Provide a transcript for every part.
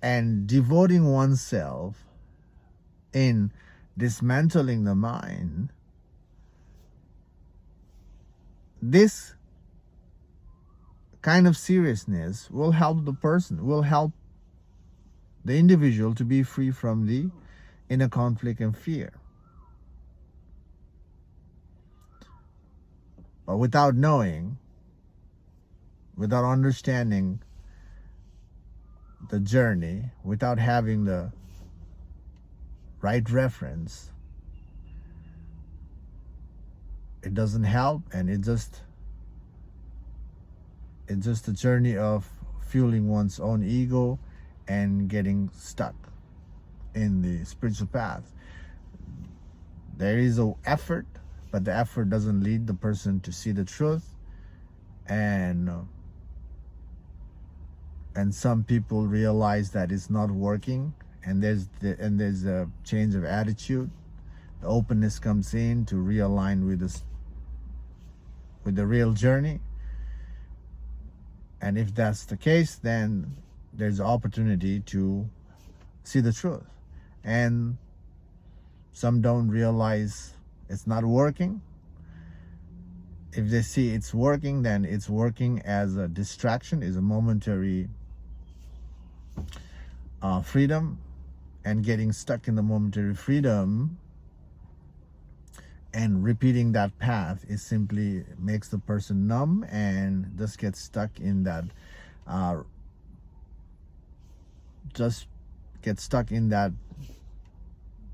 and devoting oneself in dismantling the mind, this kind of seriousness will help the person, will help the individual to be free from the inner conflict and fear. But without knowing, without understanding the journey, without having the right reference, it doesn't help, and it's just a journey of fueling one's own ego and getting stuck in the spiritual path. There is an effort, but the effort doesn't lead the person to see the truth, and some people realize that it's not working, and there's a change of attitude. The openness comes in to realign with the real journey. And if that's the case, then there's opportunity to see the truth. And some don't realize it's not working. If they see it's working, then it's working as a distraction, is a momentary freedom, and getting stuck in the momentary freedom and repeating that path is simply makes the person numb and just gets stuck in that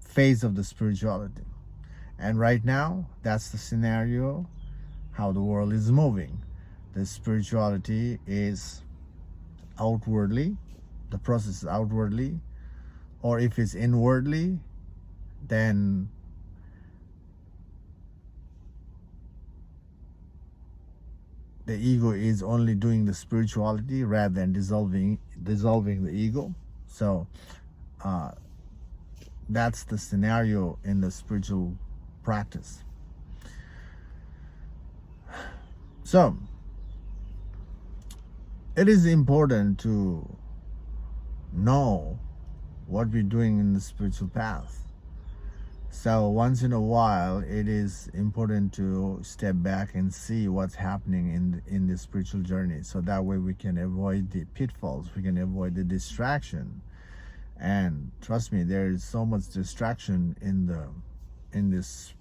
phase of the spirituality. And right now, that's the scenario how the world is moving. The spirituality is outwardly, the process is outwardly, or if it's inwardly, then the ego is only doing the spirituality rather than dissolving the ego. So that's the scenario in the spiritual practice. So it is important to know what we're doing in the spiritual path. So once in a while, it is important to step back and see what's happening in the spiritual journey. So that way we can avoid the pitfalls, we can avoid the distraction. And trust me, there is so much distraction in this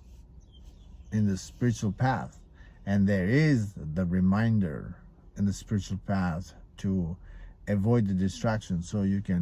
spiritual path. And there is the reminder in the spiritual path to avoid the distraction, so you can